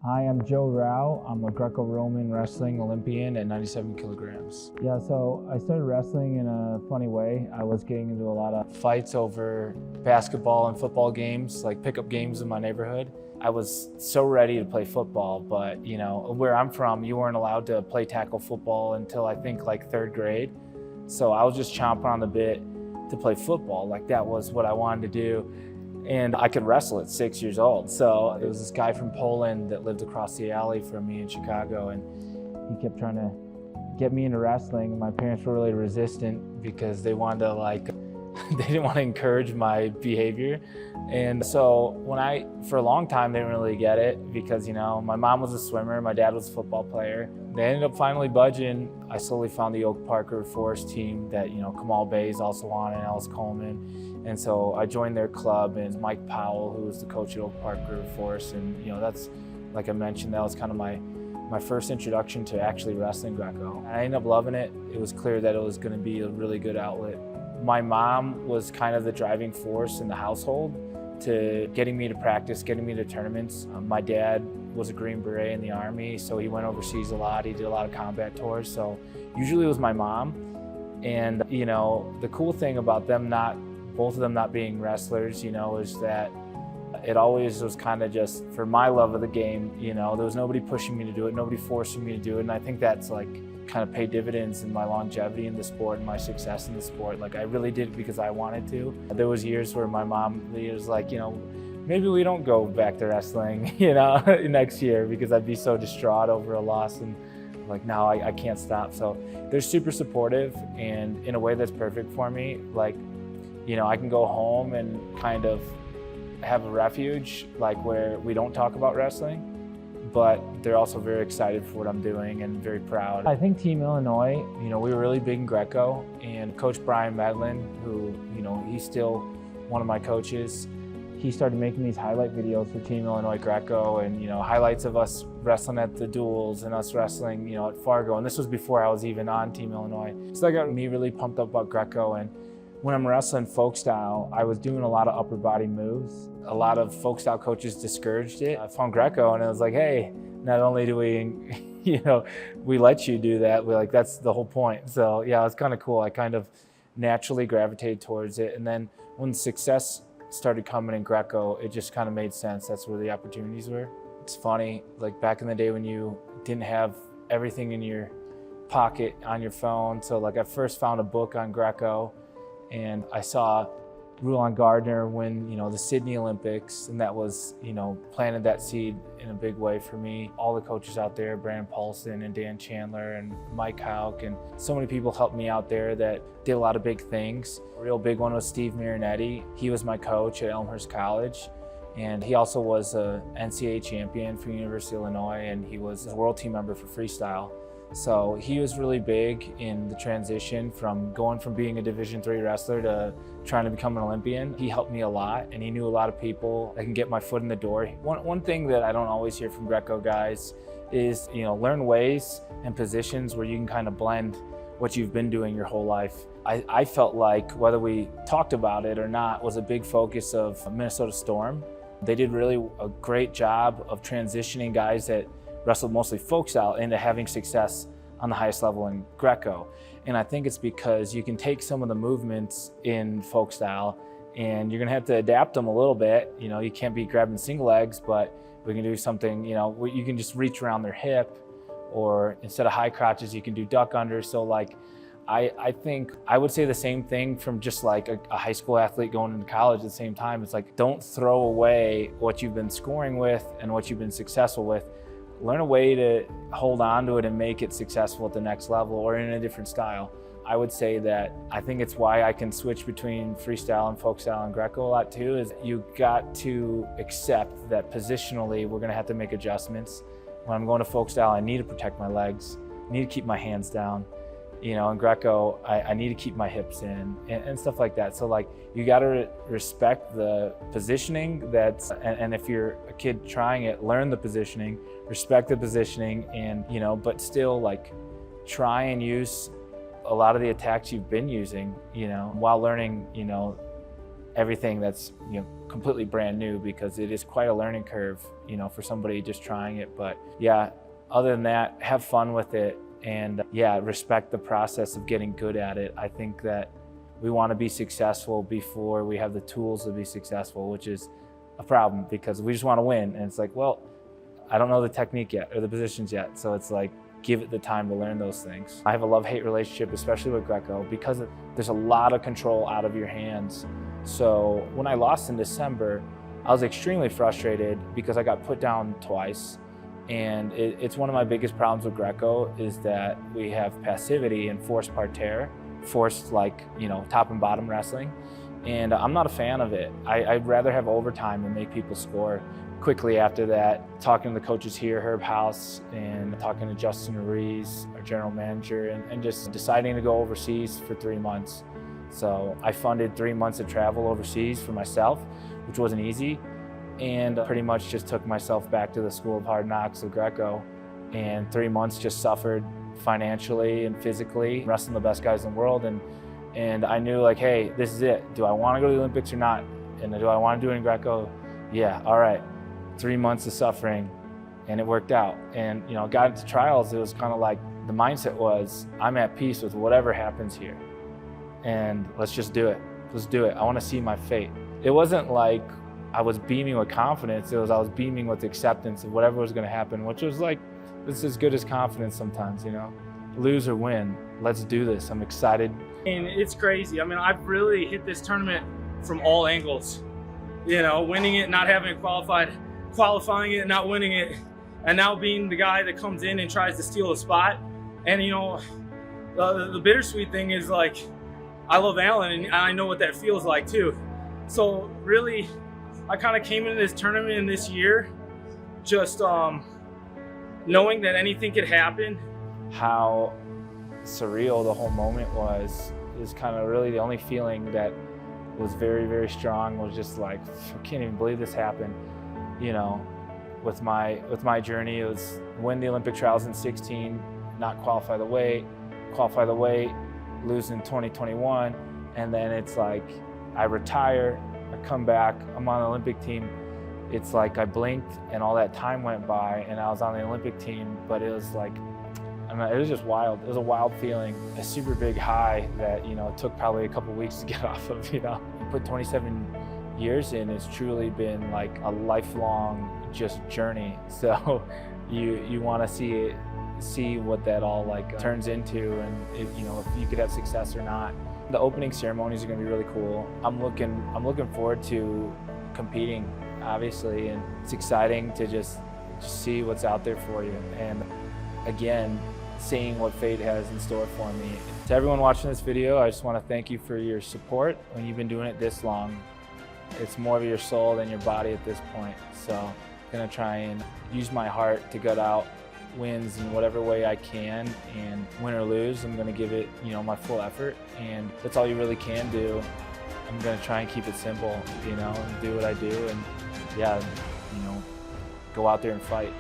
Hi, I'm Joe Rau. I'm a Greco-Roman wrestling Olympian at 97 kilograms. Yeah, so I started wrestling in a funny way. I was getting into a lot of fights over basketball and football games, like pickup games in my neighborhood. I was so ready to play football, but where I'm from, you weren't allowed to play tackle football until I think like third grade. So I was just chomping on the bit to play football. Like that was what I wanted to do. And I could wrestle at 6 years old. So there was this guy from Poland that lived across the alley from me in Chicago, and he kept trying to get me into wrestling. My parents were really resistant because they wanted to they didn't want to encourage my behavior. And so for a long time, they didn't really get it because, my mom was a swimmer, my dad was a football player. They ended up finally budging. I slowly found the Oak Park Forest team that, Kamal Bay's also on and Ellis Coleman. And so I joined their club, and Mike Powell, who was the coach at Oak Park Forest. And, that's, like I mentioned, that was kind of my first introduction to actually wrestling Greco. I ended up loving it. It was clear that it was going to be a really good outlet. My mom was kind of the driving force in the household to getting me to practice, getting me to tournaments. My dad was a Green Beret in the Army, so he went overseas a lot. He did a lot of combat tours, so usually it was my mom. And, the cool thing about both of them not being wrestlers, is that it always was kind of just for my love of the game. There was nobody pushing me to do it, nobody forcing me to do it. And I think that's kind of paid dividends in my longevity in the sport and my success in the sport. I really did it because I wanted to. There was years where my mom was like, maybe we don't go back to wrestling, next year, because I'd be so distraught over a loss. And now I can't stop. So they're super supportive, and in a way that's perfect for me. I can go home and kind of have a refuge, where we don't talk about wrestling, but they're also very excited for what I'm doing and very proud. I think Team Illinois, we were really big in Greco, and Coach Brian Medlin, who, he's still one of my coaches, he started making these highlight videos for Team Illinois Greco, and, highlights of us wrestling at the duels and us wrestling, at Fargo. And this was before I was even on Team Illinois. So that got me really pumped up about Greco. And when I'm wrestling folk style, I was doing a lot of upper body moves. A lot of folk style coaches discouraged it. I found Greco, and it was like, hey, not only do we, we let you do that, that's the whole point. So yeah, it's kind of cool. I kind of naturally gravitated towards it. And then when success started coming in Greco, it just kind of made sense. That's where the opportunities were. It's funny, back in the day when you didn't have everything in your pocket on your phone. So I first found a book on Greco, and I saw Rulon Gardner win, the Sydney Olympics, and that was, planted that seed in a big way for me. All the coaches out there, Brandon Paulson and Dan Chandler and Mike Hauk, and so many people helped me out there that did a lot of big things. A real big one was Steve Marinetti. He was my coach at Elmhurst College, and he also was a NCAA champion for University of Illinois, and he was a world team member for freestyle. So he was really big in the transition from going from being a Division III wrestler to trying to become an Olympian. He helped me a lot, and he knew a lot of people that can get my foot in the door. One thing that I don't always hear from Greco guys is, learn ways and positions where you can kind of blend what you've been doing your whole life. I felt like whether we talked about it or not was a big focus of Minnesota Storm. They did really a great job of transitioning guys that wrestled mostly folk style into having success on the highest level in Greco. And I think it's because you can take some of the movements in folk style and you're gonna have to adapt them a little bit. You can't be grabbing single legs, but we can do something, where you can just reach around their hip, or instead of high crotches, you can do duck under. So I think I would say the same thing from just a high school athlete going into college at the same time. It's don't throw away what you've been scoring with and what you've been successful with. Learn a way to hold on to it and make it successful at the next level or in a different style. I would say that I think it's why I can switch between freestyle and folk style and Greco a lot too, is you got to accept that positionally we're gonna have to make adjustments. When I'm going to folk style, I need to protect my legs, I need to keep my hands down. In Greco, I need to keep my hips in and stuff like that. So you gotta respect the positioning and if you're a kid trying it, learn the positioning, respect the positioning, and but still try and use a lot of the attacks you've been using, while learning, everything that's, completely brand new, because it is quite a learning curve, for somebody just trying it. But yeah, other than that, have fun with it, and yeah, respect the process of getting good at it. I think that we want to be successful before we have the tools to be successful, which is a problem, because we just want to win. And it's like, well, I don't know the technique yet or the positions yet. So it's like, give it the time to learn those things. I have a love-hate relationship, especially with Greco, because there's a lot of control out of your hands. So when I lost in December, I was extremely frustrated because I got put down twice. And it's one of my biggest problems with Greco is that we have passivity and forced parterre, forced top and bottom wrestling. And I'm not a fan of it. I'd rather have overtime and make people score. Quickly after that, talking to the coaches here, Herb House, and talking to Justin Ruiz, our general manager, and just deciding to go overseas for 3 months. So I funded 3 months of travel overseas for myself, which wasn't easy, and pretty much just took myself back to the School of Hard Knocks of Greco, and 3 months just suffered financially and physically, wrestling the best guys in the world, and I knew, like, hey, this is it. Do I want to go to the Olympics or not? And do I want to do it in Greco? Yeah, all right. 3 months of suffering, and it worked out. And got into trials, it was kind of like the mindset was, I'm at peace with whatever happens here, and let's just do it. Let's do it. I want to see my fate. It wasn't like I was beaming with confidence. It was I was beaming with acceptance of whatever was going to happen, which was like, this is as good as confidence sometimes. Lose or win, let's do this. I'm excited. And it's crazy. I mean, I've really hit this tournament from all angles. Winning it, not having it qualified, qualifying it, not winning it, and now being the guy that comes in and tries to steal a spot. And the bittersweet thing is, like, I love Alan, and I know what that feels like too. So really, I kind of came into this tournament in this year just knowing that anything could happen. How surreal the whole moment was kind of really the only feeling that was very, very strong, was just like, I can't even believe this happened. With my journey, it was win the Olympic trials in 16, not qualify the weight, lose in 2021, and then it's like I retire, I come back, I'm on the Olympic team. It's like I blinked and all that time went by and I was on the Olympic team, but it was like, it was just wild. It was a wild feeling, a super big high that, it took probably a couple weeks to get off of, You put 27 years in, it's truly been like a lifelong just journey. So you want to see what that all turns into, and if you could have success or not. The opening ceremonies are going to be really cool. I'm looking forward to competing, obviously, and it's exciting to just see what's out there for you. And again, seeing what fate has in store for me. To everyone watching this video, I just want to thank you for your support. When you've been doing it this long, it's more of your soul than your body at this point. So I'm gonna try and use my heart to gut out wins in whatever way I can, and win or lose, I'm gonna give it, my full effort, and that's all you really can do. I'm gonna try and keep it simple, and do what I do, and yeah, go out there and fight.